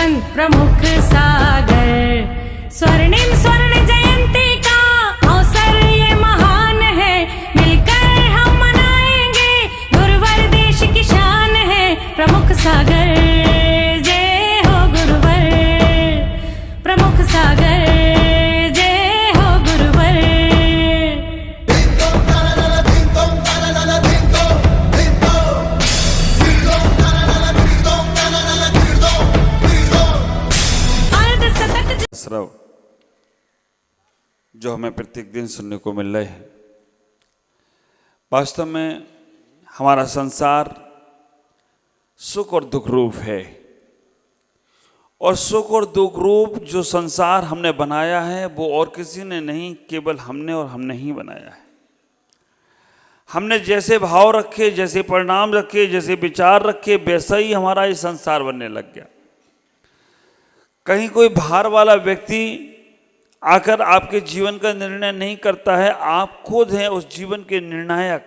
बचन प्रमुख सागर। स्वर्णिम स्वर्ण जयंती का अवसर ये महान है, मिलकर हम मनाएंगे गुरुवर देश की शान है। प्रमुख सागर जय हो गुरुवर, प्रमुख सागर जय हो गुरुवर। श्रव जो हमें प्रत्येक दिन सुनने को मिल रहे हैं, वास्तव में हमारा संसार सुख और दुख रूप है। और सुख और दुख रूप जो संसार हमने बनाया है वो और किसी ने नहीं, केवल हमने और हमने ही बनाया है। हमने जैसे भाव रखे, जैसे परिणाम रखे, जैसे विचार रखे, वैसा ही हमारा ये संसार बनने लग गया। कहीं कोई बाहर वाला व्यक्ति आकर आपके जीवन का निर्णय नहीं करता है, आप खुद हैं उस जीवन के निर्णायक।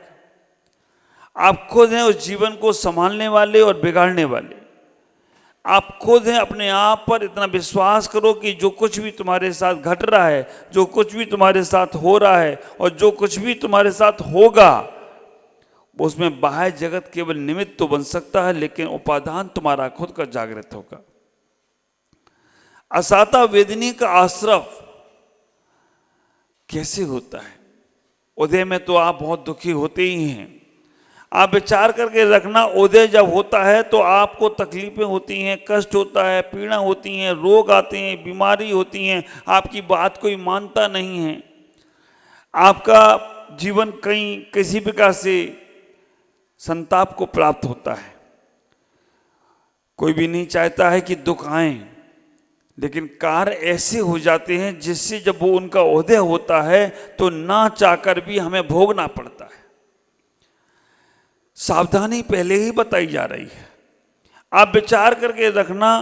आप खुद हैं उस जीवन को संभालने वाले और बिगाड़ने वाले। आप खुद हैं। अपने आप पर इतना विश्वास करो कि जो कुछ भी तुम्हारे साथ घट रहा है, जो कुछ भी तुम्हारे साथ हो रहा है और जो कुछ भी तुम्हारे साथ होगा, उसमें बाह्य जगत केवल निमित्त तो बन सकता है, लेकिन उपादान तुम्हारा खुद का जागृत होगा। असाता वेदनी का आश्रव कैसे होता है? उदय में तो आप बहुत दुखी होते ही हैं। आप विचार करके रखना, उदय जब होता है तो आपको तकलीफें होती हैं, कष्ट होता है, पीड़ा होती हैं, रोग आते हैं, बीमारी होती हैं, आपकी बात कोई मानता नहीं है, आपका जीवन कहीं किसी प्रकार से संताप को प्राप्त होता है। कोई भी नहीं चाहता है कि दुख आए, लेकिन कार्य ऐसे हो जाते हैं जिससे जब वो उनका उदय होता है तो ना चाहकर भी हमें भोगना पड़ता है। सावधानी पहले ही बताई जा रही है। आप विचार करके रखना,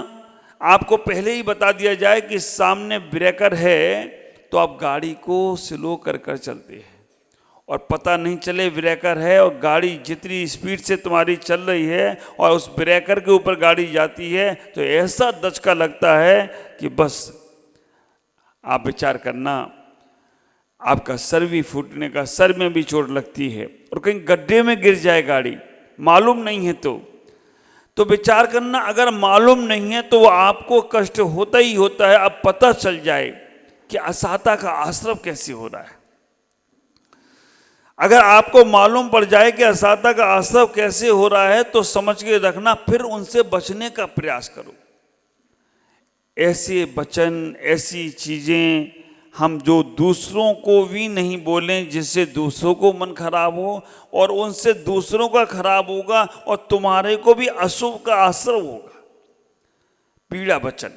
आपको पहले ही बता दिया जाए कि सामने ब्रेकर है तो आप गाड़ी को स्लो कर कर चलते हैं और पता नहीं चले ब्रेकर है, और गाड़ी जितनी स्पीड से तुम्हारी चल रही है और उस ब्रेकर के ऊपर गाड़ी जाती है तो ऐसा दचका लगता है कि बस आप विचार करना, आपका सर भी फूटने का, सर में भी चोट लगती है और कहीं गड्ढे में गिर जाए गाड़ी, मालूम नहीं है तो विचार करना, अगर मालूम नहीं है तो वो आपको कष्ट होता ही होता है। अब पता चल जाए कि असाता का आश्रव कैसे हो रहा है। अगर आपको मालूम पड़ जाए कि असाता का आश्रव कैसे हो रहा है तो समझ के रखना, फिर उनसे बचने का प्रयास करो। ऐसे वचन, ऐसी चीजें हम जो दूसरों को भी नहीं बोलें जिससे दूसरों को मन खराब हो और उनसे दूसरों का खराब होगा और तुम्हारे को भी अशुभ का आश्रय होगा। पीड़ा वचन,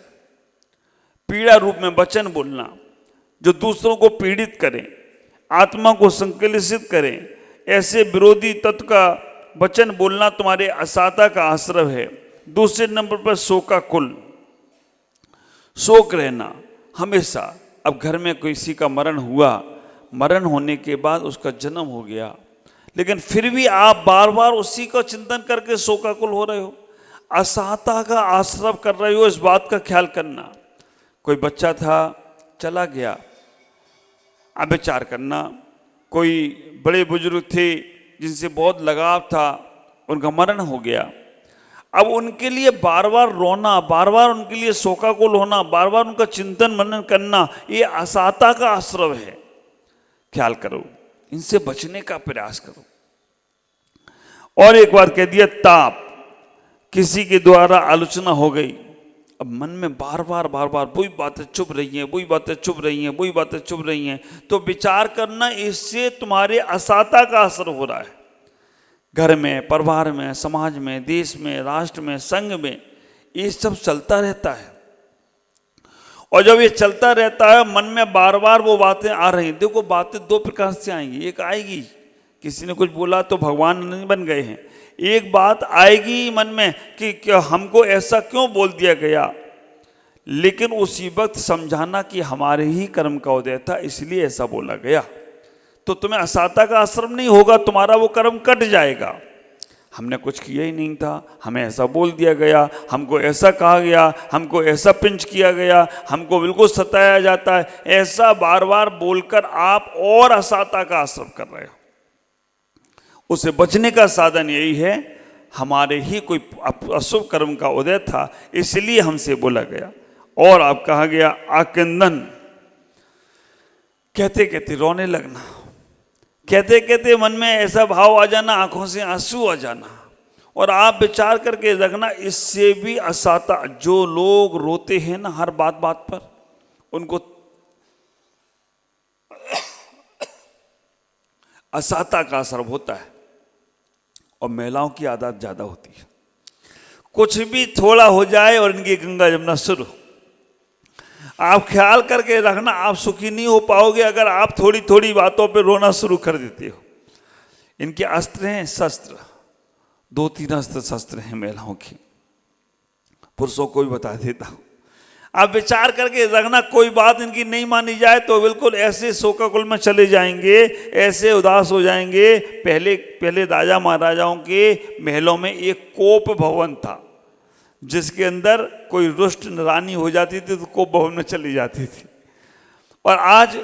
पीड़ा रूप में वचन बोलना जो दूसरों को पीड़ित करें, आत्मा को संकलित करें, ऐसे विरोधी तत्व का वचन बोलना तुम्हारे असाता का आश्रय है। दूसरे नंबर पर शोकाकुल, शोक रहना हमेशा। अब घर में किसी का मरण हुआ, मरण होने के बाद उसका जन्म हो गया, लेकिन फिर भी आप बार बार उसी का चिंतन करके शोकाकुल हो रहे हो, असाता का आश्रय कर रहे हो। इस बात का ख्याल करना। कोई बच्चा था, चला गया, अब विचार करना, कोई बड़े बुजुर्ग थे जिनसे बहुत लगाव था, उनका मरण हो गया। अब उनके लिए बार बार रोना, बार बार उनके लिए शोकाकुल होना, बार बार उनका चिंतन मनन करना, ये असाता का आश्रय है। ख्याल करो, इनसे बचने का प्रयास करो। और एक बार कह दिया ताप, किसी के द्वारा आलोचना हो गई, अब मन में बार बार वही बातें चुभ रही हैं, वही बातें चुभ रही हैं, वही बातें चुभ रही हैं, तो विचार करना, इससे तुम्हारे असाता का असर हो रहा है। घर में, परिवार में, समाज में, देश में, राष्ट्र में, संघ में, ये सब चलता रहता है। और जब ये चलता रहता है, मन में बार बार वो बातें आ रही हैं। देखो, बातें दो प्रकार से आएंगी। एक आएगी, किसी ने कुछ बोला तो भगवान नहीं बन गए हैं। एक बात आएगी मन में कि क्या हमको ऐसा क्यों बोल दिया गया, लेकिन उसी वक्त समझाना कि हमारे ही कर्म का उदय था इसलिए ऐसा बोला गया। तो तुम्हें असाता का आश्रम नहीं होगा, तुम्हारा वो कर्म कट जाएगा। हमने कुछ किया ही नहीं था, हमें ऐसा बोल दिया गया, हमको ऐसा कहा गया, हमको ऐसा पिंच किया गया, हमको बिल्कुल सताया जाता है, ऐसा बार बार बोलकर आप और असाता का आश्रय कर रहे हो। उसे बचने का साधन यही है, हमारे ही कोई अशुभ कर्म का उदय था, इसलिए हमसे बोला गया। और आप कहा गया आक्रंदन, कहते कहते रोने लगना, कहते कहते मन में ऐसा भाव आ जाना, आंखों से आंसू आ जाना। और आप विचार करके रखना, इससे भी असाता, जो लोग रोते हैं ना हर बात बात पर, उनको असाता का असर होता है। और महिलाओं की आदत ज्यादा होती है, कुछ भी थोड़ा हो जाए और इनकी गंगा जमुना शुरू। आप ख्याल करके रखना, आप सुखी नहीं हो पाओगे अगर आप थोड़ी थोड़ी बातों पे रोना शुरू कर देते हो। इनके अस्त्र हैं शस्त्र, 2-3 अस्त्र शस्त्र हैं महिलाओं की, पुरुषों को भी बता देता हूं। आप विचार करके रखना, कोई बात इनकी नहीं मानी जाए तो बिल्कुल ऐसे शोकाकुल में चले जाएंगे, ऐसे उदास हो जाएंगे। पहले राजा महाराजाओं के महलों में एक कोप भवन था, जिसके अंदर कोई रुष्ट रानी हो जाती थी तो कोप भवन में चली जाती थी। और आज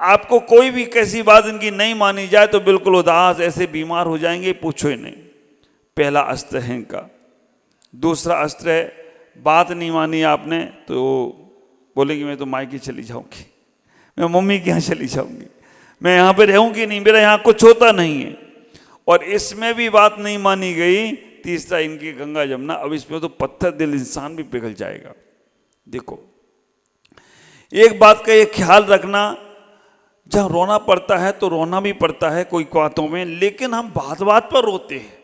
आपको कोई भी कैसी बात इनकी नहीं मानी जाए तो बिल्कुल उदास, ऐसे बीमार हो जाएंगे, पूछो ही नहीं। पहला अस्त्र है इनका। दूसरा अस्त्र है, बात नहीं मानी आपने तो बोलेगी मैं तो मायके चली जाऊंगी, मैं मम्मी के यहाँ चली जाऊंगी, मैं यहाँ पे रहूंगी नहीं, मेरा यहाँ कुछ होता नहीं है। और इसमें भी बात नहीं मानी गई। तीसरा इनकी गंगा जमुना, अब इसमें तो पत्थर दिल इंसान भी पिघल जाएगा। देखो, एक बात का ये ख्याल रखना, जहाँ रोना पड़ता है तो रोना भी पड़ता है कोई बातों में, लेकिन हम बात बात पर रोते हैं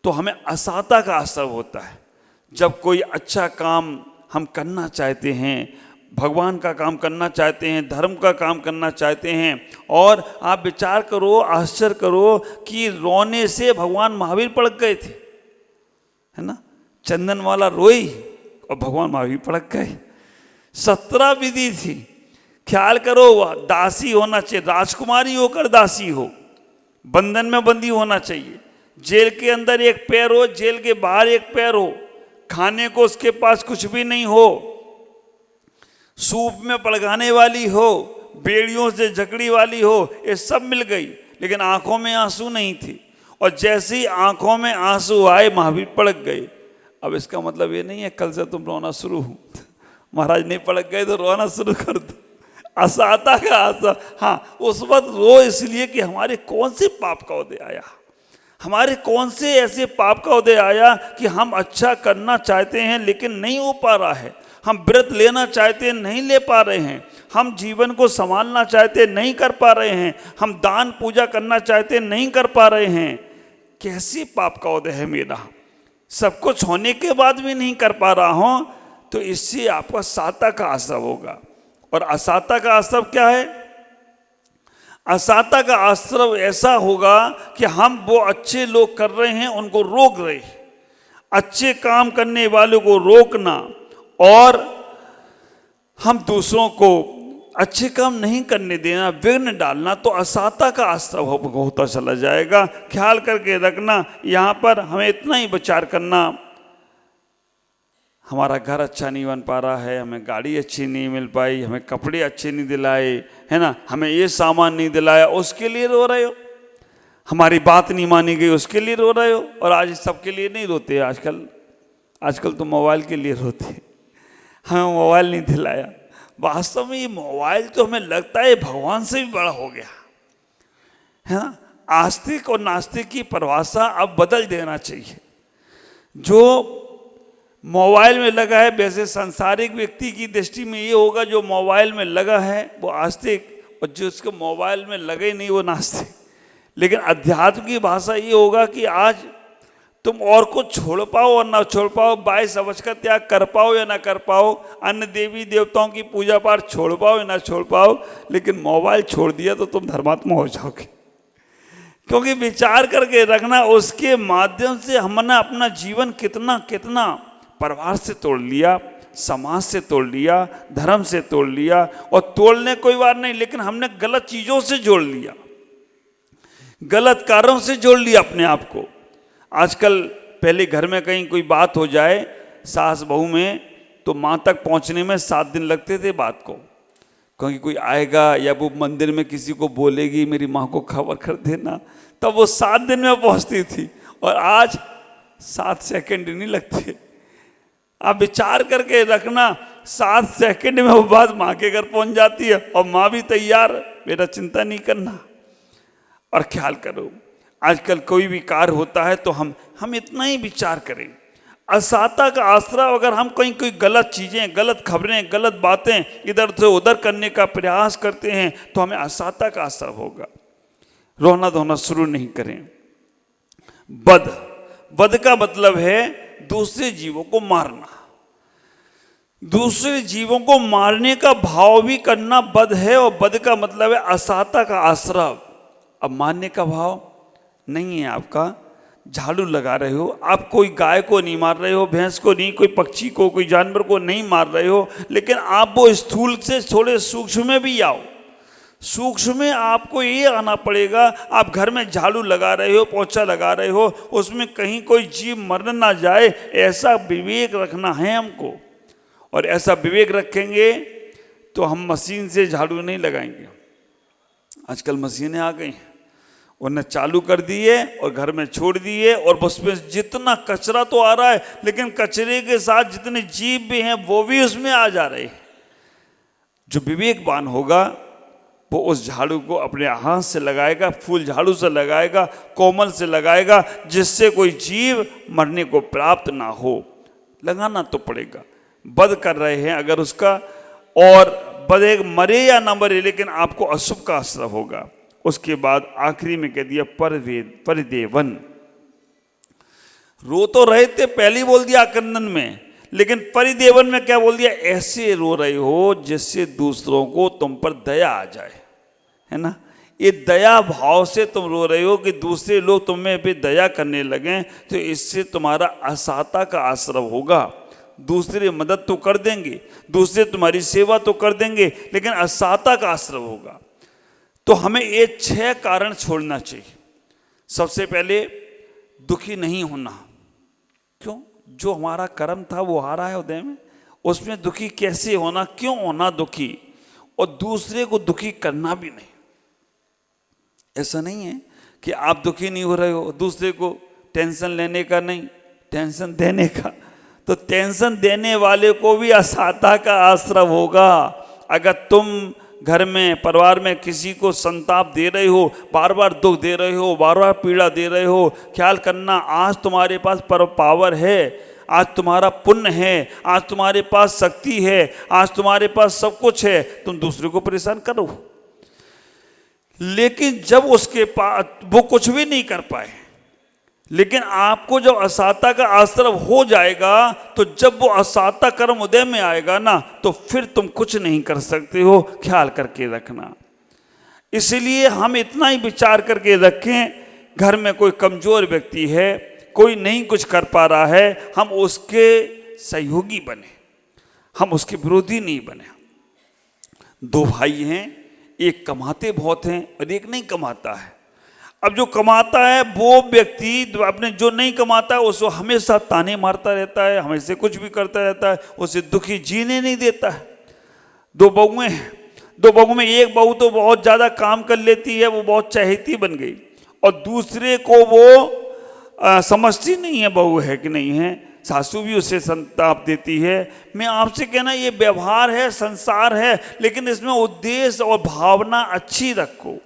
तो हमें असाता का असर होता है। जब कोई अच्छा काम हम करना चाहते हैं, भगवान का काम करना चाहते हैं, धर्म का काम करना चाहते हैं, और आप विचार करो, आश्चर्य करो कि रोने से भगवान महावीर पड़क गए थे, है ना। चंदन वाला रोई और भगवान महावीर पड़क गए। 17 विधि थी, ख्याल करो। दासी होना चाहिए, राजकुमारी होकर दासी हो, बंधन में बंदी होना चाहिए, जेल के अंदर एक पैर हो, जेल के बाहर एक पैर हो, खाने को उसके पास कुछ भी नहीं हो, सूप में पड़गाने वाली हो, बेड़ियों से जकड़ी वाली हो, ये सब मिल गई, लेकिन आंखों में आंसू नहीं थी। और जैसे ही आंखों में आंसू आए महावीर पड़क गए। अब इसका मतलब ये नहीं है कल से तुम रोना शुरू हो, महाराज नहीं पड़क गए तो रोना शुरू कर दो, असाता का असर। हाँ, उस वक्त रो इसलिए कि हमारे कौन से पाप का उदय आया, हमारे कौन से ऐसे पाप का उदय आया कि हम अच्छा करना चाहते हैं लेकिन नहीं हो पा रहा है, हम व्रत लेना चाहते हैं नहीं ले पा रहे हैं, हम जीवन को संभालना चाहते नहीं कर पा रहे हैं, हम दान पूजा करना चाहते नहीं कर पा रहे हैं। कैसे पाप का उदय है मेरा, सब कुछ होने के बाद भी नहीं कर पा रहा हूं, तो इससे आपका साता का असर होगा। और असाता का असर क्या है? असाता का असर ऐसा होगा कि हम वो अच्छे लोग कर रहे हैं उनको रोक रहे हैं, अच्छे काम करने वालों को रोकना, और हम दूसरों को अच्छे काम नहीं करने देना, विघ्न डालना, तो असाता का असर होता चला जाएगा। ख्याल करके रखना, यहाँ पर हमें इतना ही विचार करना, हमारा घर अच्छा नहीं बन पा रहा है, हमें गाड़ी अच्छी नहीं मिल पाई, हमें कपड़े अच्छे नहीं दिलाए, है ना, हमें ये सामान नहीं दिलाया, उसके लिए रो रहे हो, हमारी बात नहीं मानी गई उसके लिए रो रहे हो। और आज सबके लिए नहीं रोते, आजकल तो मोबाइल के लिए रोते, हमें मोबाइल नहीं दिलाया। वास्तव में ये मोबाइल तो हमें लगता है भगवान से भी बड़ा हो गया है ना। आस्तिक और नास्तिक की परिभाषा अब बदल देना चाहिए। जो मोबाइल में लगा है, वैसे सांसारिक व्यक्ति की दृष्टि में ये होगा, जो मोबाइल में लगा है वो आस्तिक, और जो उसको मोबाइल में लगे नहीं वो नास्तिक। लेकिन अध्यात्म की भाषा ये होगा कि आज तुम और को छोड़ पाओ और ना छोड़ पाओ, 22 अवच का त्याग कर पाओ या ना कर पाओ, अन्य देवी देवताओं की पूजा पाठ छोड़ पाओ या ना छोड़ पाओ, लेकिन मोबाइल छोड़ दिया तो तुम धर्मात्मा हो जाओगे। क्योंकि विचार करके रखना, उसके माध्यम से हमने अपना जीवन कितना कितना परिवार से तोड़ लिया, समाज से तोड़ लिया, धर्म से तोड़ लिया, और तोड़ने कोई बात नहीं, लेकिन हमने गलत चीजों से जोड़ लिया, गलत कार्यों से जोड़ लिया अपने आप को। आजकल पहले घर में कहीं कोई बात हो जाए सास बहू में तो माँ तक पहुँचने में 7 दिन लगते थे बात को, क्योंकि कोई आएगा या वो मंदिर में किसी को बोलेगी मेरी माँ को खबर कर देना, तब वो 7 दिन में पहुँचती थी। और आज 7 सेकंड नहीं लगते। आप विचार करके रखना, 7 सेकंड में वो बात माँ के घर पहुँच जाती है और माँ भी तैयार, बेटा चिंता नहीं करना। और ख्याल करो आजकल कोई भी कार्य होता है तो हम इतना ही विचार करें, असाता का आसरा अगर हम कहीं कोई गलत चीज़ें, गलत खबरें, गलत बातें इधर से उधर करने का प्रयास करते हैं तो हमें असाता का असर होगा। रोना धोना शुरू नहीं करें। बद का मतलब है दूसरे जीवों को मारना। दूसरे जीवों को मारने का भाव भी करना बद है, और बद का मतलब है असाता का आसरा। अब मारने का भाव नहीं है आपका, झाड़ू लगा रहे हो, आप कोई गाय को नहीं मार रहे हो, भैंस को नहीं, कोई पक्षी को, कोई जानवर को नहीं मार रहे हो, लेकिन आप वो स्थूल से थोड़े सूक्ष्म में भी आओ। सूक्ष्म में आपको ये आना पड़ेगा, आप घर में झाड़ू लगा रहे हो, पोछा लगा रहे हो, उसमें कहीं कोई जीव मर ना जाए, ऐसा विवेक रखना है हमको। और ऐसा विवेक रखेंगे तो हम मशीन से झाड़ू नहीं लगाएंगे। आजकल मशीनें आ गई हैं, उन्हें चालू कर दिए और घर में छोड़ दिए, और उसमें जितना कचरा तो आ रहा है, लेकिन कचरे के साथ जितने जीव भी हैं वो भी उसमें आ जा रहे हैं। जो विवेकवान होगा वो उस झाड़ू को अपने हाथ से लगाएगा, फूल झाड़ू से लगाएगा, कोमल से लगाएगा, जिससे कोई जीव मरने को प्राप्त ना हो। लगाना तो पड़ेगा। बद कर रहे हैं अगर उसका, और बद मरे या ना मरे, लेकिन आपको अशुभ का असर होगा। उसके बाद आखिरी में कह दिया परिदेवन। रो तो रहे थे, पहले बोल दिया आक्रंदन में, लेकिन परिदेवन में क्या बोल दिया, ऐसे रो रहे हो जिससे दूसरों को तुम पर दया आ जाए, है ना। ये दया भाव से तुम रो रहे हो कि दूसरे लोग तुम्हें भी दया करने लगे, तो इससे तुम्हारा असाता का आश्रव होगा। दूसरे मदद तो कर देंगे, दूसरे तुम्हारी सेवा तो कर देंगे, लेकिन असाता का आश्रव होगा। तो हमें ये 6 कारण छोड़ना चाहिए। सबसे पहले दुखी नहीं होना। क्यों? जो हमारा कर्म था वो आ रहा है उदय में, उसमें दुखी कैसे होना, क्यों होना दुखी, और दूसरे को दुखी करना भी नहीं। ऐसा नहीं है कि आप दुखी नहीं हो रहे हो, दूसरे को टेंशन लेने का नहीं, टेंशन देने का। तो टेंशन देने वाले को भी असाता का आश्रव होगा। अगर तुम घर में, परिवार में किसी को संताप दे रहे हो, बार बार दुख दे रहे हो, बार बार पीड़ा दे रहे हो, ख्याल करना आज तुम्हारे पास पावर है, आज तुम्हारा पुण्य है, आज तुम्हारे पास शक्ति है, आज तुम्हारे पास सब कुछ है, तुम दूसरे को परेशान करो। लेकिन जब उसके पास वो कुछ भी नहीं कर पाए, लेकिन आपको जब असाता का आश्रव हो जाएगा, तो जब वो असाता कर्म उदय में आएगा ना, तो फिर तुम कुछ नहीं कर सकते हो। ख्याल करके रखना। इसलिए हम इतना ही विचार करके रखें, घर में कोई कमजोर व्यक्ति है, कोई नहीं कुछ कर पा रहा है, हम उसके सहयोगी बने, हम उसके विरोधी नहीं बने। 2 भाई हैं, एक कमाते बहुत हैं और एक नहीं कमाता है। अब जो कमाता है वो व्यक्ति अपने, जो नहीं कमाता है उसको हमेशा ताने मारता रहता है, हमेशा कुछ भी करता रहता है, उसे दुखी जीने नहीं देता है। 2 बहुएं हैं, 2 बहू में एक बहू तो बहुत ज़्यादा काम कर लेती है, वो बहुत चहेती बन गई, और दूसरे को वो समझती नहीं है बहू है कि नहीं है, सासू भी उसे संताप देती है। मैं आपसे कहना, ये व्यवहार है, संसार है, लेकिन इसमें उद्देश्य और भावना अच्छी रखो।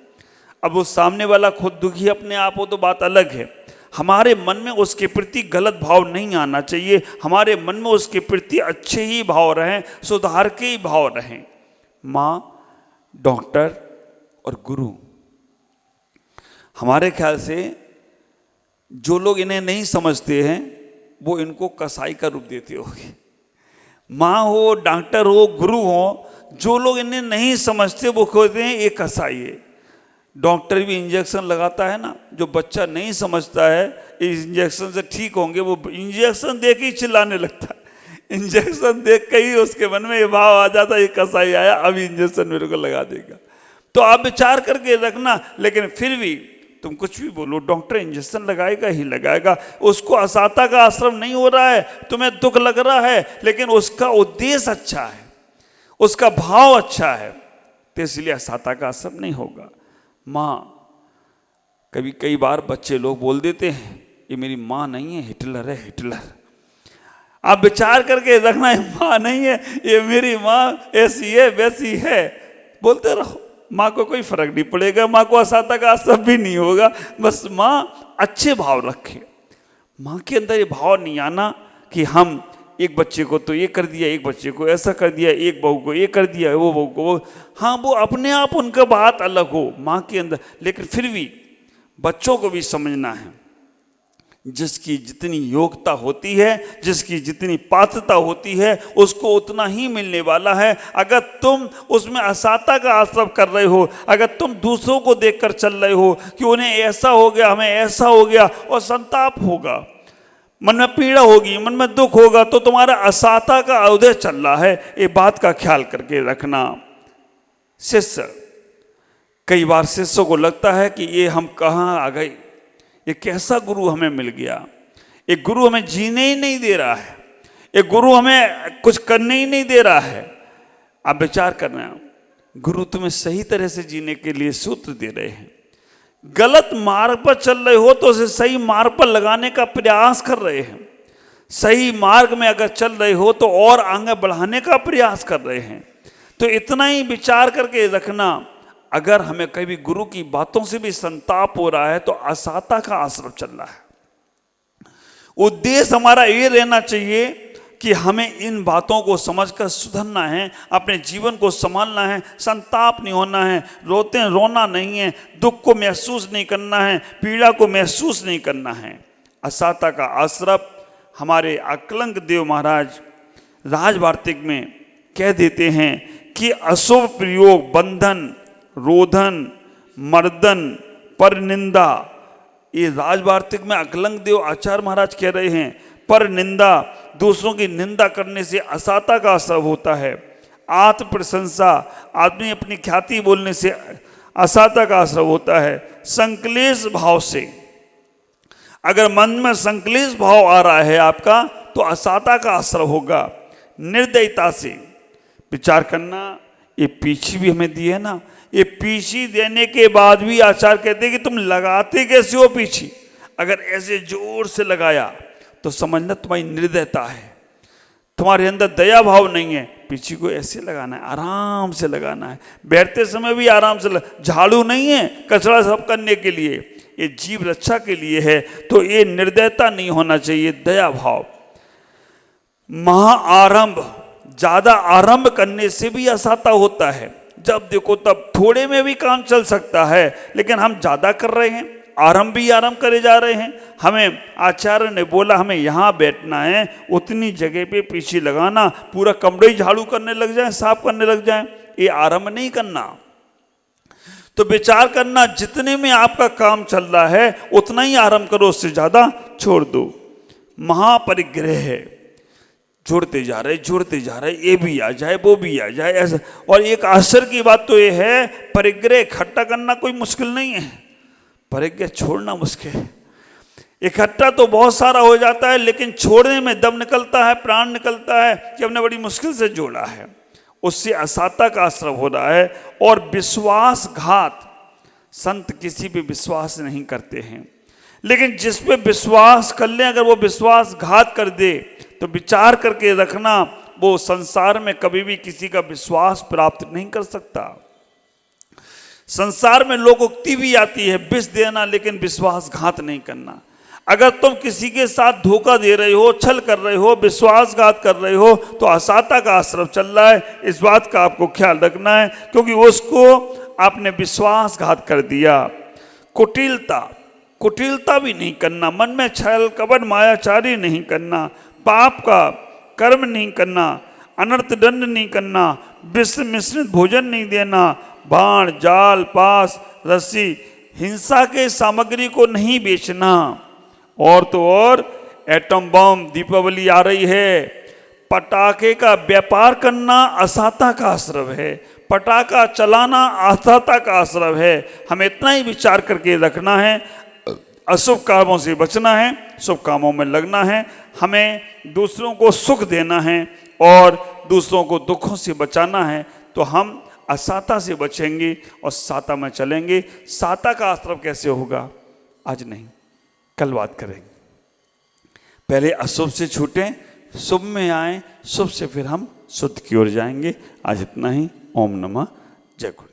अब वो सामने वाला खुद दुखी अपने आप हो तो बात अलग है, हमारे मन में उसके प्रति गलत भाव नहीं आना चाहिए, हमारे मन में उसके प्रति अच्छे ही भाव रहें, सुधार के ही भाव रहें। माँ, डॉक्टर और गुरु, हमारे ख्याल से जो लोग इन्हें नहीं समझते हैं वो इनको कसाई का रूप देते होंगे। माँ हो, डॉक्टर हो, गुरु हो, जो लोग इन्हें नहीं समझते वो कहते हैं ये कसाई है। डॉक्टर भी इंजेक्शन लगाता है ना, जो बच्चा नहीं समझता है इस इंजेक्शन से ठीक होंगे, वो इंजेक्शन देख ही चिल्लाने लगता है। इंजेक्शन देख के ही उसके मन में ये भाव आ जाता है, ये कसाई आया, अब इंजेक्शन मेरे को लगा देगा। तो आप विचार करके रखना, लेकिन फिर भी तुम कुछ भी बोलो, डॉक्टर इंजेक्शन लगाएगा ही लगाएगा, उसको असाता का आश्रम नहीं हो रहा है, तुम्हें दुख लग रहा है, लेकिन उसका उद्देश्य अच्छा है, उसका भाव अच्छा है, तो इसलिए असाता का आश्रम नहीं होगा। माँ, कई बार बच्चे लोग बोल देते हैं ये मेरी माँ नहीं है, हिटलर है, हिटलर। आप विचार करके रखना, ये माँ नहीं है, ये मेरी माँ ऐसी है वैसी है, बोलते रहो, माँ को कोई फर्क नहीं पड़ेगा, माँ को असाता का आश्रम भी नहीं होगा। बस माँ अच्छे भाव रखे, माँ के अंदर ये भाव नहीं आना कि हम एक बच्चे को तो ये कर दिया, एक बच्चे को ऐसा कर दिया, एक बहू को ये कर दिया, वो बहू को वो, हाँ वो अपने आप उनका बात अलग हो माँ के अंदर, लेकिन फिर भी बच्चों को भी समझना है जिसकी जितनी योग्यता होती है, जिसकी जितनी पात्रता होती है, उसको उतना ही मिलने वाला है। अगर तुम उसमें असाता का आश्रय कर रहे हो, अगर तुम दूसरों को देखकर चल रहे हो कि उन्हें ऐसा हो गया, हमें ऐसा हो गया, और संताप होगा, मन में पीड़ा होगी, मन में दुख होगा, तो तुम्हारा असाता का उदय चल रहा है। ये बात का ख्याल करके रखना। शिष्य, कई बार शिष्यों को लगता है कि ये हम कहाँ आ गए, ये कैसा गुरु हमें मिल गया, एक गुरु हमें जीने ही नहीं दे रहा है, एक गुरु हमें कुछ करने ही नहीं दे रहा है। आप विचार करना, गुरु तुम्हें सही तरह से जीने के लिए सूत्र दे रहे हैं, गलत मार्ग पर चल रहे हो तो उसे सही मार्ग पर लगाने का प्रयास कर रहे हैं, सही मार्ग में अगर चल रहे हो तो और आगे बढ़ाने का प्रयास कर रहे हैं। तो इतना ही विचार करके रखना, अगर हमें कभी गुरु की बातों से भी संताप हो रहा है तो असाता का आश्रय चल रहा है। उद्देश्य हमारा ये रहना चाहिए कि हमें इन बातों को समझकर सुधरना है, अपने जीवन को संभालना है, संताप नहीं होना है, रोना नहीं है, दुख को महसूस नहीं करना है, पीड़ा को महसूस नहीं करना है। असाता का आश्रय हमारे अकलंक देव महाराज राजवार्तिक में कह देते हैं कि अशुभ प्रयोग, बंधन, रोधन, मर्दन, परनिंदा, ये राजवार्तिक में अकलंक देव आचार्य महाराज कह रहे हैं, पर निंदा, दूसरों की निंदा करने से असाता का आश्रय होता है। आत्म प्रशंसा, आदमी अपनी ख्याति बोलने से असाता का आश्रय होता है। संक्लेश भाव से, अगर मन में संक्लेश भाव आ रहा है आपका तो असाता का आश्रय होगा। निर्दयता से विचार करना, ये पीछी भी हमें दी है ना, ये पीछी देने के बाद भी आचार्य कहते हैं कि तुम लगाते कैसे हो पीछी, अगर ऐसे जोर से लगाया तो समझना तुम्हारी निर्दयता है, तुम्हारे अंदर दया भाव नहीं है। पीछी को ऐसे लगाना है, आराम से लगाना है, बैठते समय भी आराम से झाड़ू नहीं है कचरा सब करने के लिए, ये जीव रक्षा के लिए है। तो ये निर्दयता नहीं होना चाहिए, दया भाव। महाआरंभ, ज्यादा आरंभ करने से भी असाता होता है। जब देखो तब थोड़े में भी काम चल सकता है, लेकिन हम ज्यादा कर रहे हैं, आरंभ भी आरंभ करे जा रहे हैं। हमें आचार्य ने बोला हमें यहाँ बैठना है, उतनी जगह पे पीछे लगाना, पूरा कमरे ही झाड़ू करने लग जाए, साफ करने लग जाए, ये आरंभ नहीं करना। तो विचार करना, जितने में आपका काम चल रहा है उतना ही आरंभ करो, उससे ज्यादा छोड़ दो। महापरिग्रह है, जोड़ते जा रहे, ये भी आ जाए वो भी आ जाए ऐसा। और एक आश्चर्य की बात तो ये है, परिग्रह इकट्ठा करना कोई मुश्किल नहीं है, परिग्रह छोड़ना मुश्किल है। इकट्ठा तो बहुत सारा हो जाता है, लेकिन छोड़ने में दम निकलता है, प्राण निकलता है कि हमने बड़ी मुश्किल से जोड़ा है, उससे असाता का आश्रय हो रहा है। और विश्वासघात, संत किसी पे विश्वास नहीं करते हैं, लेकिन जिस पे विश्वास कर ले अगर वो विश्वासघात कर दे तो विचार करके रखना, वो संसार में कभी भी किसी का विश्वास प्राप्त नहीं कर सकता। संसार में लोकोक्ति भी आती है, विष देना लेकिन विश्वासघात नहीं करना। अगर तुम किसी के साथ धोखा दे रहे हो, छल कर रहे हो, विश्वासघात कर रहे हो, तो असाता का आश्रय चल रहा है। इस बात का आपको ख्याल रखना है, क्योंकि उसको आपने विश्वासघात कर दिया। कुटिलता, कुटिलता भी नहीं करना, मन में छल कपट मायाचारी नहीं करना, पाप का कर्म नहीं करना, अनर्थ दंड नहीं करना, विष मिश्रित भोजन नहीं देना, बाण, जाल, पास, रस्सी, हिंसा के सामग्री को नहीं बेचना। और तो और एटम बम, दीपावली आ रही है, पटाखे का व्यापार करना असाता का आश्रय है। पटाखा चलाना आस्थाता का आश्रव है। हमें इतना ही विचार करके रखना है, अशुभ कामों से बचना है, शुभ कामों में लगना है। हमें दूसरों को सुख देना है और दूसरों को दुखों से बचाना है। तो हम असाता से बचेंगे और साता में चलेंगे। साता का आश्रव कैसे होगा आज नहीं, कल बात करेंगे। पहले अशुभ से छूटें, शुभ में आए, शुभ से फिर हम शुद्ध की ओर जाएंगे। आज इतना ही। ओम नमः जय गुरु।